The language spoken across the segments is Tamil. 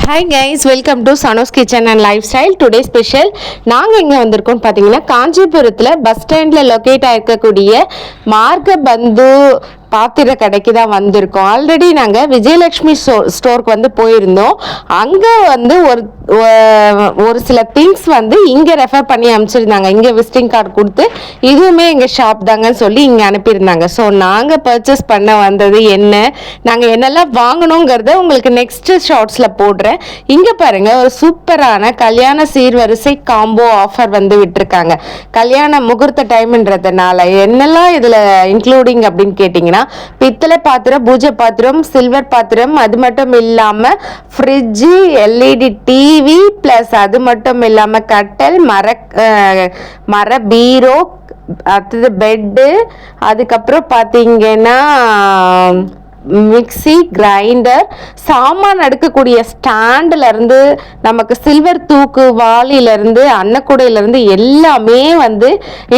Hi guys, welcome to Sano's Kitchen and Lifestyle. Today special நாங்கள் எங்கே வந்திருக்கோம் பார்த்தீங்கன்னா காஞ்சிபுரத்தில் பஸ் ஸ்டாண்டில் லொக்கேட் ஆகிருக்கக்கூடிய மார்கபந்து பாத்திர கடைக்கு தான் வந்திருக்கோம். ஆல்ரெடி நாங்கள் விஜயலட்சுமி ஸ்டோருக்கு வந்து போயிருந்தோம். அங்கே வந்து ஒரு சில திங்ஸ் வந்து இங்கே ரெஃபர் பண்ணி அனுப்பிச்சிருந்தாங்க. இங்கே விசிட்டிங் கார்டு கொடுத்து இதுவுமே எங்கள் ஷாப் தாங்கன்னு சொல்லி இங்கே அனுப்பியிருந்தாங்க. ஸோ நாங்கள் பர்ச்சேஸ் பண்ண வந்தது என்ன, நாங்கள் என்னெல்லாம் வாங்கணுங்கிறத உங்களுக்கு நெக்ஸ்ட் ஷார்ட்ஸில் போடுறேன். இங்கே பாருங்கள், ஒரு சூப்பரான கல்யாண சீர்வரிசை காம்போ ஆஃபர் வந்து விட்டுருக்காங்க. கல்யாண முகூர்த்த டைம்ன்றதுனால என்னெல்லாம் இதில் இன்க்ளூடிங் அப்படின்னு கேட்டிங்கன்னா பித்தளை பாத்திரம், பூஜை பாத்திரம், சில்வர் பாத்திரம், அது மட்டும் இல்லாம ஃப்ரிட்ஜு, எல்இடி டிவி, பிளஸ் அது மட்டும் இல்லாம கட்டல், மர பீரோ, அடுத்தது பெட்டு, அதுக்கப்புறம் பார்த்தீங்கன்னா மிக்சி, கிரைண்டர், சாமான் அடுக்கக்கூடிய ஸ்டாண்டுலேருந்து நமக்கு சில்வர் தூக்கு வாளியிலேருந்து அன்னக்கூடையிலேருந்து எல்லாமே வந்து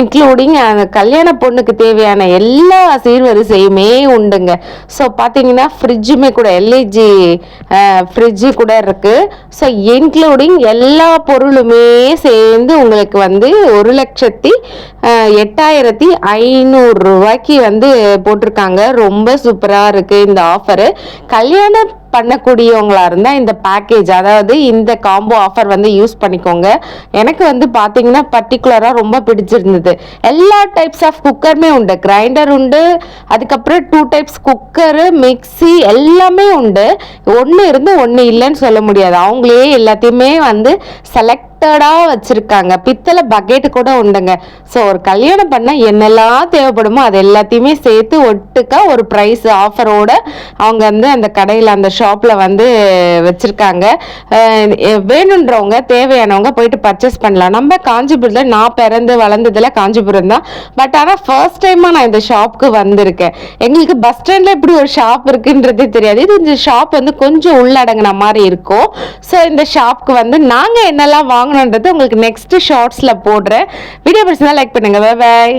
இன்க்ளூடிங் கல்யாண பொண்ணுக்கு தேவையான எல்லா சீர்வரிசையுமே உண்டுங்க. ஸோ பார்த்தீங்கன்னா ஃப்ரிட்ஜுமே கூட எல்இஜி ஃப்ரிட்ஜு கூட இருக்குது. ஸோ இன்க்ளூடிங் எல்லா பொருளுமே சேர்ந்து உங்களுக்கு வந்து 1,08,500 வந்து போட்டிருக்காங்க. ரொம்ப சூப்பராக இருக்குது இந்த ஆஃபரு. கல்யாணம் பண்ணக்கூடியவங்களா இருந்தால் இந்த பேக்கேஜ், அதாவது இந்த காம்போ ஆஃபர் வந்து யூஸ் பண்ணிக்கோங்க. எனக்கு வந்து பார்த்தீங்கன்னா பர்டிகுலராக ரொம்ப பிடிச்சிருந்தது. எல்லா டைப்ஸ் ஆஃப் குக்கருமே உண்டு, கிரைண்டர் உண்டு, அதுக்கப்புறம் 2 டைப்ஸ் குக்கரு, மிக்சி எல்லாமே உண்டு. ஒன்று இருந்து ஒன்று இல்லைன்னு சொல்ல முடியாது. அவங்களே எல்லாத்தையுமே வந்து செலக்டடாக வச்சுருக்காங்க. பித்தளை பக்கெட்டு கூட உண்டுங்க. ஸோ ஒரு கல்யாணம் பண்ணால் என்னெல்லாம் தேவைப்படுமோ அது எல்லாத்தையுமே சேர்த்து ஒட்டுக்கா ஒரு ப்ரைஸ் ஆஃபரோட அவங்க வந்து அந்த கடையில் அந்த ஷாப்பில் வந்து வச்சுருக்காங்க. வேணுன்றவங்க தேவையானவங்க போயிட்டு பர்ச்சேஸ் பண்ணலாம். நம்ம காஞ்சிபுரத்தில், நான் பிறந்து வளர்ந்ததில் காஞ்சிபுரம் தான். பட் ஆனால் ஃபர்ஸ்ட் டைமாக நான் இந்த ஷாப்புக்கு வந்திருக்கேன். எங்களுக்கு பஸ் ஸ்டாண்டில் இப்படி ஒரு ஷாப் இருக்குன்றதே தெரியாது. இது இந்த ஷாப் வந்து கொஞ்சம் உள்ளடங்கின மாதிரி இருக்கும். ஸோ இந்த ஷாப்புக்கு வந்து நாங்கள் என்னெல்லாம் வாங்கணுன்றது உங்களுக்கு நெக்ஸ்ட் ஷார்ட்ஸில் போடுறேன். வீடியோ பிடிச்சதா லைக் பண்ணுங்கள். பை.